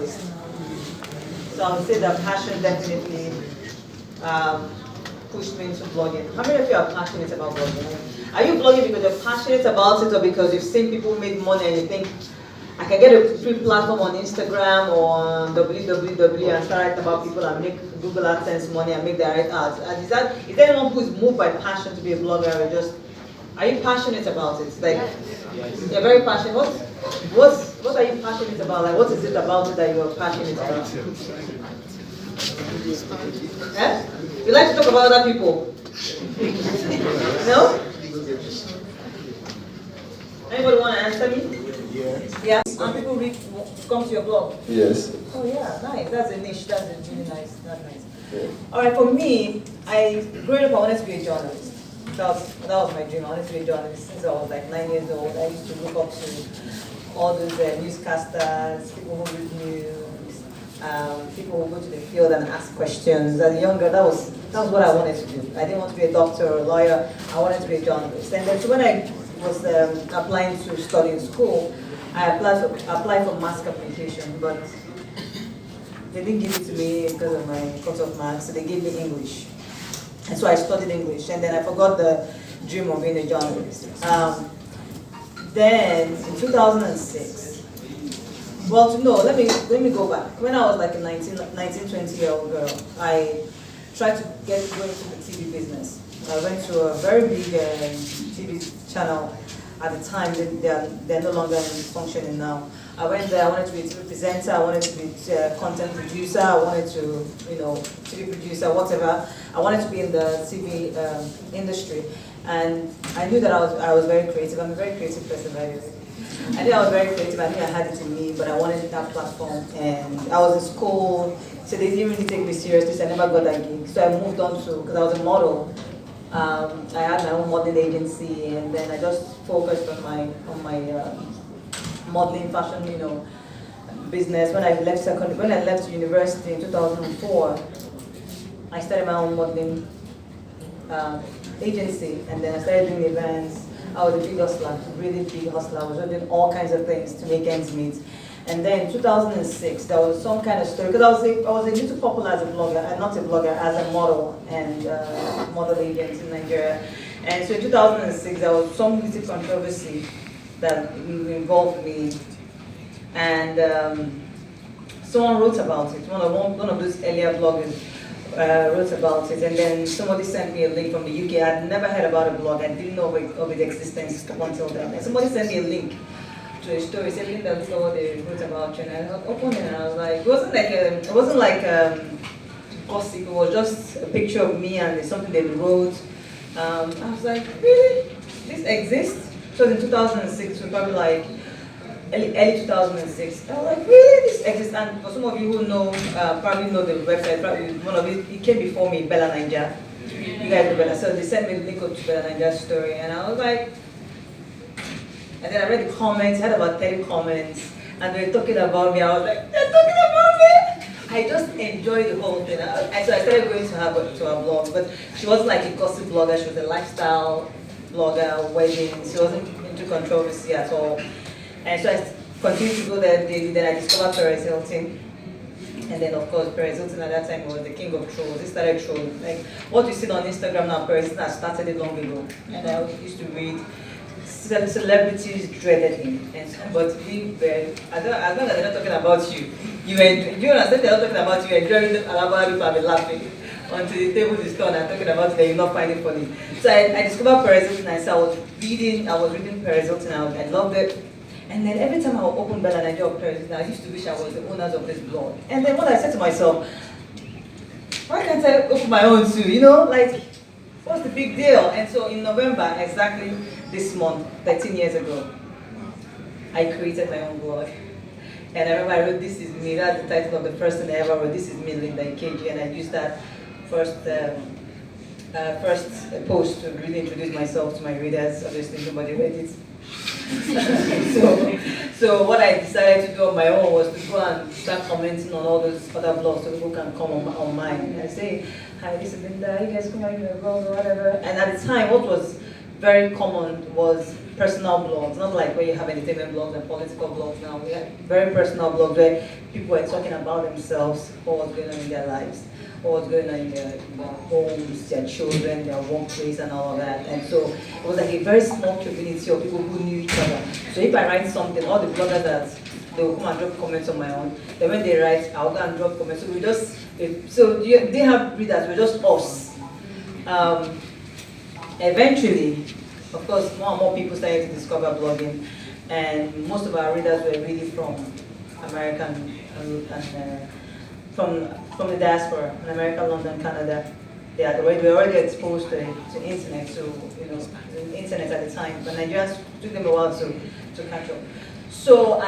So I would say that passion definitely pushed me into blogging. How many of you are passionate about blogging? Are you blogging because you're passionate about it or because you've seen people make money and you think, I can get a free platform on Instagram or on www and start writing about people and make Google AdSense money and make direct ads? And is there anyone who's moved by passion to be a blogger or just, are you passionate about it? Like, you're very passionate. What are you passionate about? Like, what is it about it that you're passionate about? Eh? You like to talk about other people? No? Anybody want to answer me? Yeah. And people come to your blog? Yes. Oh yeah, nice. That's a niche. That's a really nice. That's nice. Yeah. All right, for me, growing up, I wanted to be a journalist. That was my dream. I wanted to be a journalist since I was like 9 years old. I used to look up to all those newscasters, people who read news, people who go to the field and ask questions. As a young girl, that was what I wanted to do. I didn't want to be a doctor or a lawyer. I wanted to be a journalist. And then so when I was applying to study in school, I applied for mass communication, but they didn't give it to me because of my cut-off marks, so they gave me English. And so I studied English, and then I forgot the dream of being a journalist. Then in 2006, well, no, let me go back. When I was like a 19, 20-year-old girl, I tried to go into the TV business. I went to a very big TV channel at the time. They're no longer functioning now. I went there. I wanted to be a TV presenter. I wanted to be a content producer. I wanted to, TV producer, whatever. I wanted to be in the TV industry, and I knew that I was very creative. I'm a very creative person, by the way. I knew I was very creative. I knew I had it in me, but I wanted that platform. And I was in school, so they didn't really take me seriously. So I never got that gig. So I moved on to, because I was a model. I had my own modeling agency, and then I just focused on my modeling, fashion, business. When I left university in 2004, I started my own modeling agency, and then I started doing events. I was a big hustler, really big hustler. I was doing all kinds of things to make ends meet. And then in 2006, there was some kind of story, because I was a little popular as a blogger, not a blogger, as a model and model agent in Nigeria. And so in 2006, there was some little controversy that involved me. And someone wrote about it. One of those earlier bloggers wrote about it, and then somebody sent me a link from the UK. I'd never heard about a blog. I didn't know of its existence up until then. And somebody sent me a link to a story, said, Linda, look at what they wrote about you. And I opened it, and I was like, it wasn't like gossip. It was just a picture of me and something they wrote. I was like, really? This exists? So in 2006, we probably like early 2006. I was like, really? This exists? And for some of you who know, probably know the website, probably one of it came before me, Bella Ninja. You guys know Bella. So they sent me the link to Bella Ninja's story, and I was like, and then I read the comments, I had about 30 comments, and they were talking about me. I was like, they're talking about me? I just enjoyed the whole thing. So I started going to her blog, but she wasn't like a gossip blogger. She was a lifestyle blogger, weddings. She wasn't into controversy at all. And so I continued to go there daily. Then I discovered Perez Hilton. And then, of course, Perez Hilton at that time was the king of trolls. He started trolling. Like, what you see on Instagram now, Perez Hilton had started it long ago. And I used to read, celebrities dreaded him. But as long as they're not talking about you, you understand they're not talking about you, you're enjoying about people have been laughing until the table is turned and talking about it, then you're not finding it funny. So I discovered Perez Hilton, and so I was reading Perez Hilton, I loved it. And then every time I would open Bella Ninja or Perez Hilton, I used to wish I was the owners of this blog. And then what I said to myself, why can't I open my own too? Like, what's the big deal? And so in November, exactly this month, 13 years ago, I created my own blog. And I remember I wrote, "This is me." That's the title of the first thing I ever wrote. "This is me, Linda Ikeji." And I used that first post to really introduce myself to my readers. Obviously, nobody read it. so what I decided to do on my own was to go and start commenting on all those other blogs so people can come on mine. And I say, "Hi, this is Linda. You guys come out in a blog or whatever." And at the time, what was very common was personal blogs, not like where you have entertainment blogs and political blogs now. We have very personal blogs where people are talking about themselves, what was going on in their lives, what was going on in their homes, their children, their workplace, and all of that. And so it was like a very small community of people who knew each other. So if I write something, all the bloggers that they will come and drop comments on my own. Then when they write, I'll go and drop comments. So we just, they have readers, we're just us. Eventually, of course, more and more people started to discover blogging, and most of our readers were really from American from the diaspora, in America, London, Canada. They were already exposed to internet, so the internet at the time. But Nigerians took them a while to catch up. So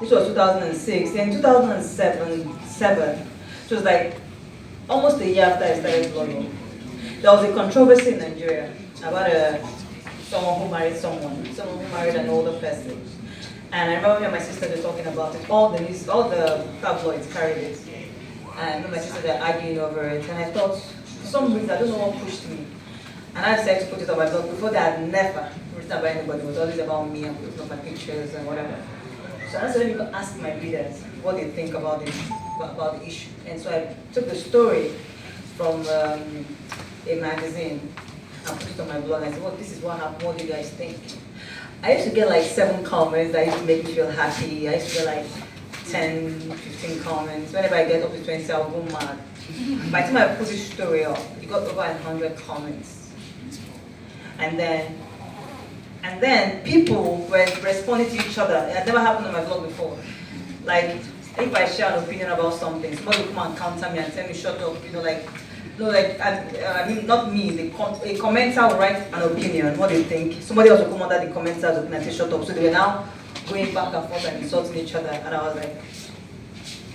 this was 2006. Then 2007, it was like almost a year after I started blogging. There was a controversy in Nigeria about someone who married someone who married an older person. And I remember me and my sister were talking about it. All the tabloids carried it. And me and my sister were arguing over it. And I thought, for some reason, I don't know what pushed me. And I decided to put it on my blog. Before that, I had never written about anybody. It was always about me and putting up my pictures and whatever. So I started to ask my readers what they think about the issue. And so I took the story from a magazine and put it on my blog. I said, well, this is what happened. What do you guys think? I used to get like 7 comments that used to make me feel happy. I used to get like 10, 15 comments. Whenever I get up to 20, I'll go mad. By the time I put this story up, it got over 100 comments. And then people were responding to each other. It had never happened on my blog before. Like, if I share an opinion about something, somebody will come and counter me and tell me, shut up, I mean, not me, a commenter will write an opinion, what they think. Somebody else will come under the commenter's opinion and say, shut up. So they were now going back and forth and insulting each other. And I was like,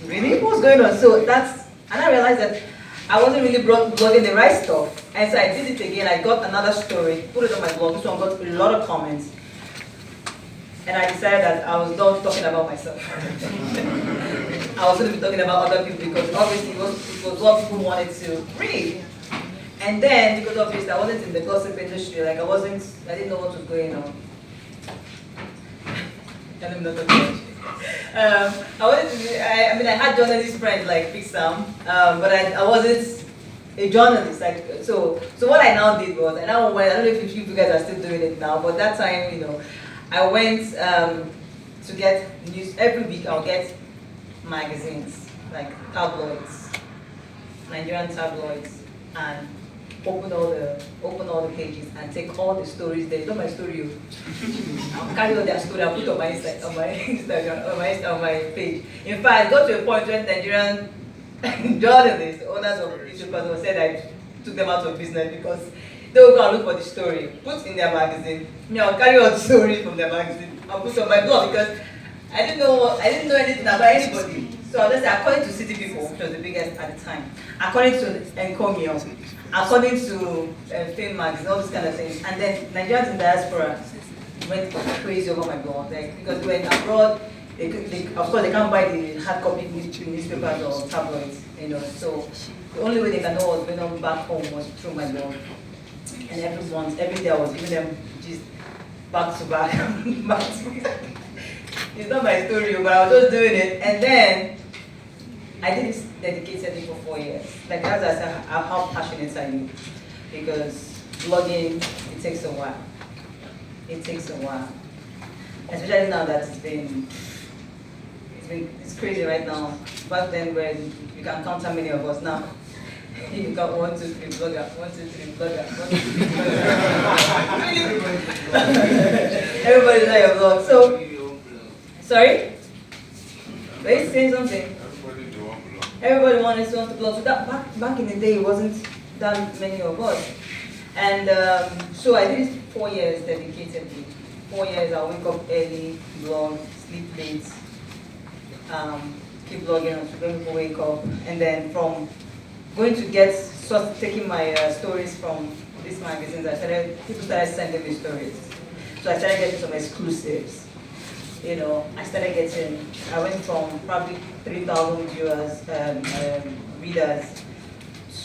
really? What's going on? And I realized that I wasn't really blogging the right stuff. And so I did it again. I got another story, put it on my blog. This one got a lot of comments. And I decided that I was done talking about myself. I was going to be talking about other people because obviously it was what people wanted to read. And then, because obviously I wasn't in the gossip industry, like I didn't know what was going on. I had journalist friends like Big Sam, but I wasn't a journalist. So what I now did was, I don't know if you guys are still doing it now, but that time, I went to get news. Every week I'll get magazines, like tabloids, Nigerian tabloids, and open all the pages and take all the stories there. It's not my story. I'll carry all their story, I'll put on my Instagram, on my page. In fact, I got to a point when Nigerian journalists, owners of newspapers, said I took them out of business because they will go and look for the story, put in their magazine. I'll carry all the stories from their magazine, I'll put on my blog because I didn't know anything about anybody. So I'll just say, according to City People, which was the biggest at the time, according to Encomio, according to Fame Magazine, all these kind of things. And then Nigerians in diaspora went crazy over my blog, because when abroad, of course they can't buy the hard copy newspapers or tabloids, So the only way they can know what's going on back home was through my blog. And every day I was giving them just back to back, back to back. It's not my story, but I was just doing it. And then I did this dedicatedly for 4 years. Like that's how passionate I am. Because blogging, it takes a while. It takes a while. Especially now that it's crazy right now. Back then when you can count how many of us now. You got 1, 2, 3 blogger, 1, 2, 3 blogger, 1, 2, 3 blogger. Everybody's on your blog. So, sorry? Were you saying something? Everybody wanted to blog. So that back in the day, it wasn't that many of us. And so I did it 4 years dedicatedly. 4 years, I wake up early, blog, sleep late, keep blogging until people wake up. And then from going to taking my stories from these magazines, people started sending me stories. So I started getting some exclusives. I went from probably 3,000 viewers, readers,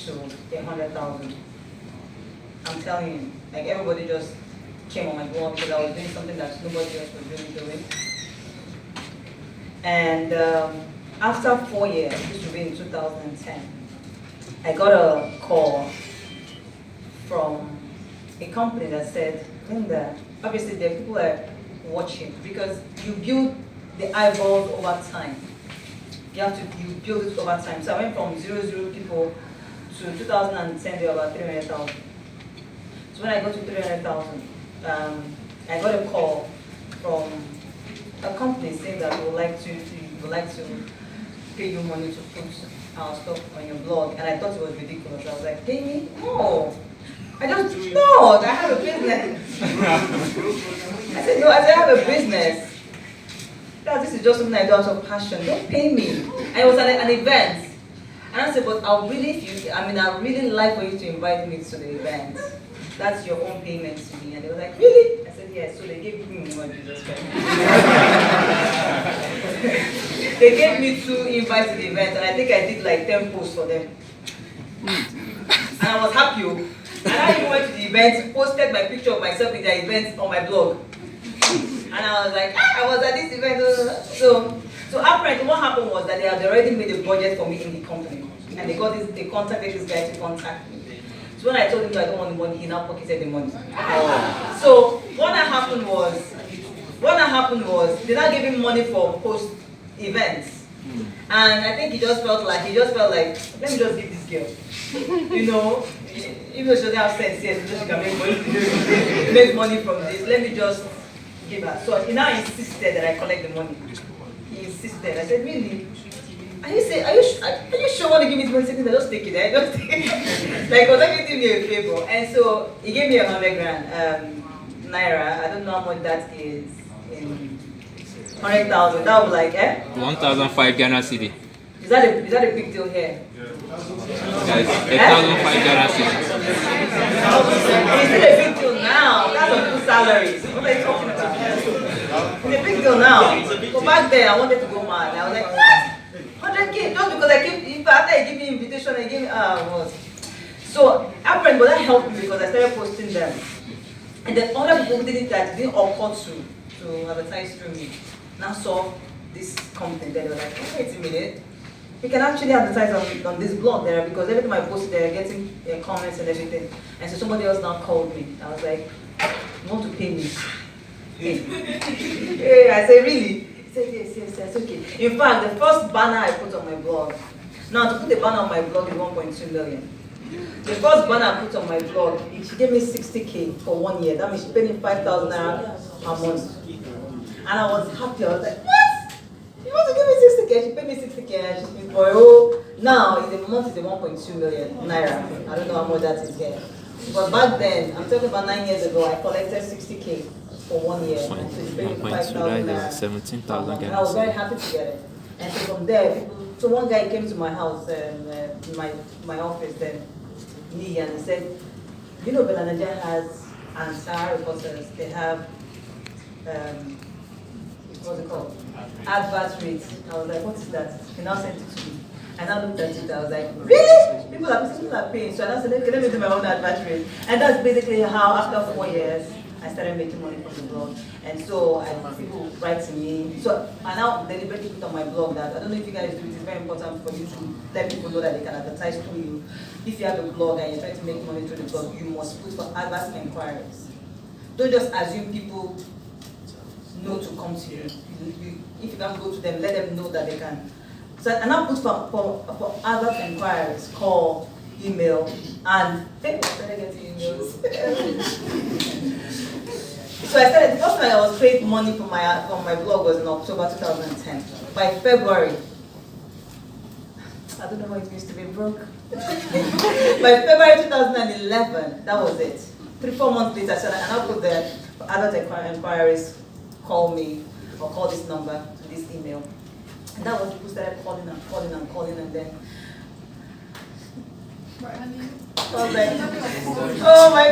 to 100,000. I'm telling you, like everybody just came on my blog because I was doing something that nobody else was really doing. And after 4 years, this would be in 2010, I got a call from a company that said, Linda, obviously there are people that are watching because you build the eyeballs over time. You build it over time. So I went from 0 people to 2010, there were about 300,000. So when I got to 300,000, I got a call from a company saying that we would like to pay you money to put our stuff on your blog. And I thought it was ridiculous. I was like, pay me? No. I have a business. I said, no, I have a business. This is just something I do out of passion. Don't pay me. And it was an event. And I said, but I'd really like for you to invite me to the event. That's your own payment to me. And they were like, really? I said, yes. So they gave me Jesus Christ. They gave me 2 invites to the event, and I think I did like 10 posts for them. And I was happy. And I even went to the event, posted my picture of myself in the event on my blog. And I was like, I was at this event. So apparently what happened was that they had already made a budget for me in the company. And they contacted this guy to contact me. So when I told him that I don't want the money, he now pocketed the money. So what happened was, they now gave him money for post events. And I think he just felt like, let me just give this girl. Even though she doesn't have sense, yes, she can make money from this. Let me just give her. So he now insisted that I collect the money. He insisted. I said, really? Are you sure you want to give me the money? He said, just take it. Just take it. Like, was like doing me a favor. And so he gave me 100 grand naira. I don't know how much that is in 100,000. That was like, 1,005 Ghana cedi. Is that a big deal here? Guys, 1,005 Ghana cedi. It's still a big deal now. That's a good salaries. What are you talking about? It's a big deal now. But back then, I wanted to go mad. I was like, what? 100K? Just because after I give me invitation, I gave me, what? So, apparently, but that helped me because I started posting them. And then other people didn't occur to advertise through me. Now saw this company, they were like, wait a minute. You can actually advertise on this blog there because every time I posted they're getting comments and everything. And so somebody else now called me. I was like, you want to pay me? Hey, I said, really? He said, yes, okay. In fact, the first banner I put on my blog, now to put the banner on my blog is 1.2 million. The first banner I put on my blog, she gave me 60K for 1 year. That means she paid me 5,000 naira a month. And I was happy. I was like, what? You want to give me 60K? She paid me 60K and she's been for now in the month is 1.2 million naira. I don't know how much that is here. But back then, I'm talking about 9 years ago, I collected 60K for 1 year. And so she paid me 5,000 naira. 17,000 And I was very happy to get it. And so from there, so one guy came to my house, my office then, and he said, you know, Belanaja has Ansar reporters, they have what's it called? Advert rates. I was like, what is that? He now sent it to me. And I looked at it, I was like, really? People are paying. So I now said, let me do my own advert rate. And that's basically how, after 4 years, I started making money from the blog. And so people write to me. So I now deliberately put on my blog that, I don't know if you guys do it, it's very important for you to let people know that they can advertise through you. If you have a blog and you're trying to make money through the blog, you must put for advert inquiries. Don't just assume people know to come to you. If you can go to them, let them know that they can. So I now put for advert inquiries, call, email, and I started getting emails. So I started, the first time I was paid money from my blog was in October 2010. By February, I don't know how it used to be broke. By February 2011, that was it. 3-4 months later, so I now put the advert inquiries, call me, or call this number, to this email. And that was people started calling and then I was like, oh my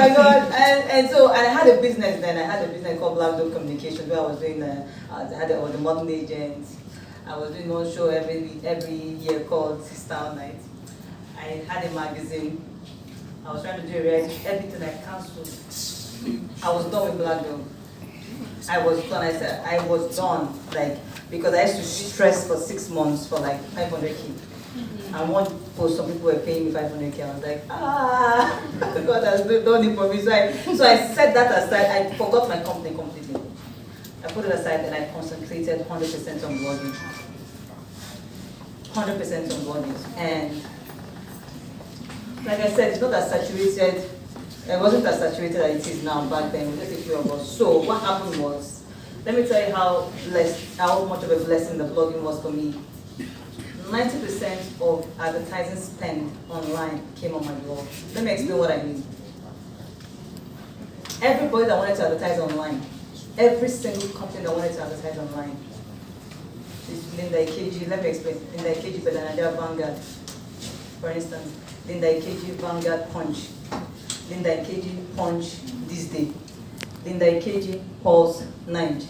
god. And so I had a business then. I had a business called Black Dog Communications where I was doing I was the modern agent. I was doing one show every year called Sister Night. I had a magazine. I was trying to do a reality, everything I cancelled. I was done with Black Girl. I was done. I said I was done, like, because I used to stress for 6 months for like 500K. And one post, some people were paying me 500K. I was like, God has done it for me. So I set that aside. I forgot my company completely. I put it aside and I concentrated 100% on blogging. 100% on blogging. And like I said, it's not as saturated. It wasn't as saturated as it is now back then. Just a few of us. So what happened was, let me tell you how much of a blessing the blogging was for me. 90% of advertising spend online came on my blog. Let me explain what I mean. Everybody that wanted to advertise online, every single company that wanted to advertise online, Linda Ikeji, let me explain. Linda Ikeji, Nigeria Vanguard, for instance. Linda Ikeji, Vanguard Punch. Linda Ikeji, Punch This Day. Linda Ikeji, Pulse, Nine.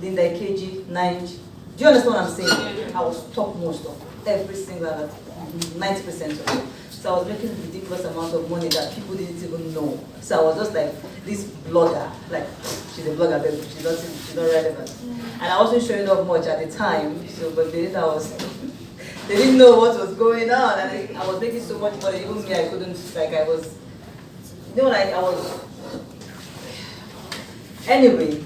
Linda Ikeji, Nine. Do you understand what I'm saying? I was top most of every single 90% of it. So I was making ridiculous amount of money that people didn't even know. So I was just like this blogger, like she's a blogger, but she's not relevant. And I wasn't showing off much at the time, so but they didn't know what was going on, and I was making so much money. Even me, I couldn't, like I was, anyway.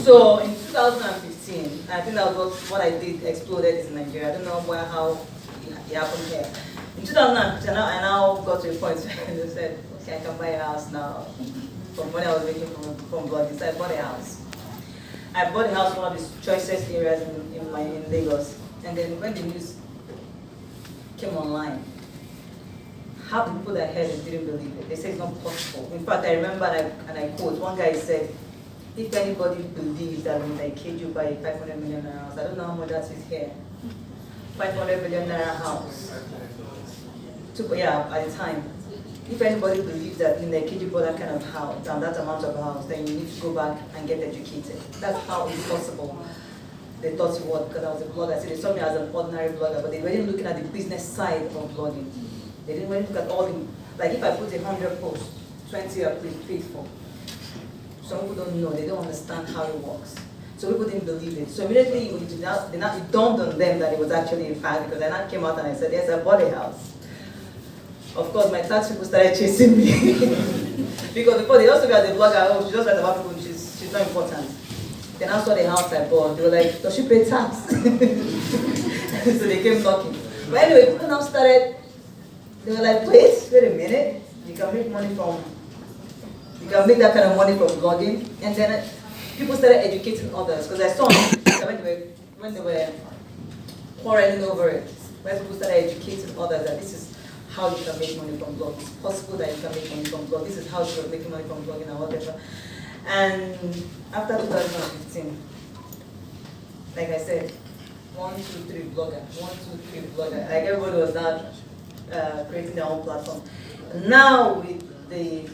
So in 2015, I think that was what I did, exploded in Nigeria. I don't know how it happened here. In 2015, I now got to a point where they said, okay, I can buy a house now. From money I was making from blogging, so I bought a house. I bought a house in one of the choicest areas in Lagos. And then when the news came online, half the people that heard it didn't believe it. They said it's not possible. In fact, I remember, and I quote, one guy said, if anybody believes that when they Ikeji buy 500 million naira house, I don't know how much that is here. 500 million naira house. At the time. If anybody believes that in the Ikeji bought that kind of house, and that amount of house, then you need to go back and get educated. That's how it's possible. They thought it was because I was a blogger. So they saw me as an ordinary blogger, but they weren't looking at the business side of blogging. They didn't really look at all the, like if I put 100 posts, 20 are faithful. Some people don't know, they don't understand how it works. So people didn't believe it. So immediately it dawned on them that it was actually a fact, because I now came out and I said, yes, I bought a house. Of course, my tax people started chasing me. Because before they also got the blogger, oh, she just writes about people, she's not important. Then I saw the house I bought, they were like, does she pay tax? So they came knocking. But anyway, people now started, they were like, wait a minute, you can make money from, you can make that kind of money from blogging. And then people started educating others, because I saw when they were quarreling over it, when people started educating others that this is how you can make money from blogging. It's possible that you can make money from blogging. This is how you are making money from blogging and whatever. And after 2015, like I said, 1, 2, 3 blogger, 1, 2, 3 blogger. Like everybody was now creating their own platform. Now with the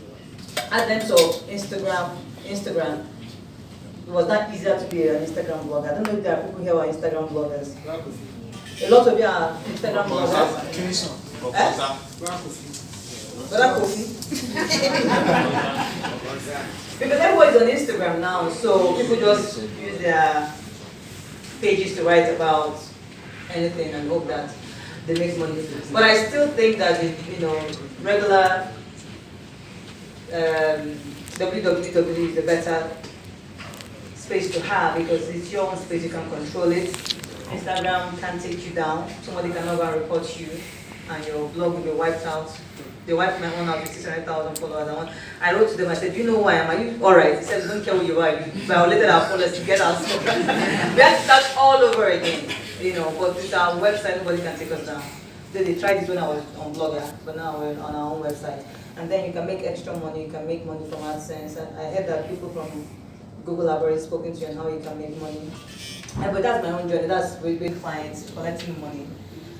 advent of Instagram, it was not easier to be an Instagram blogger. I don't know if there are people here who are Instagram bloggers. A lot of you are Instagram bloggers. Because everybody's on Instagram now, so people just use their pages to write about anything and hope that they make money. But I still think that regular www is a better space to have, because it's your own space, you can control it. Instagram can take you down, somebody can over report you, and your blog will be wiped out. They wiped my own out with 600,000 followers. I wrote to them, I said, you know who I am? Are you alright? He said, don't care who you are. You violated our policy, get out. We have to start all over again. But with our website, nobody can take us down. They tried this when I was on Blogger, but now we're on our own website. And then you can make extra money, you can make money from AdSense. And I heard that people from Google have already spoken to you on how you can make money. But that's my own journey. That's with clients, collecting money.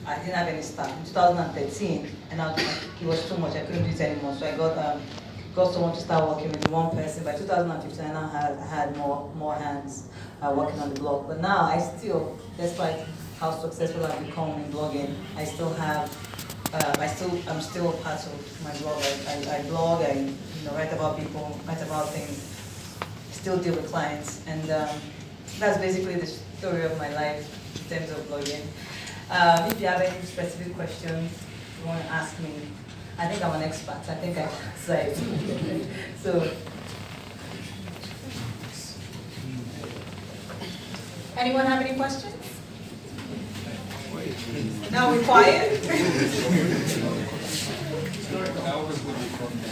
I didn't have any staff. In 2013, and it was too much. I couldn't do it anymore. So I got someone to start working with one person. By 2015, I now had more hands working on the blog. But now I still, despite how successful I've become in blogging, I still have I'm still part of my blog. I blog, I write about people, write about things, still deal with clients, and that's basically the story of my life in terms of blogging. If you have any specific questions you want to ask me, I think I'm an expert. I think I can answer it. So. Anyone have any questions? Now we're quiet.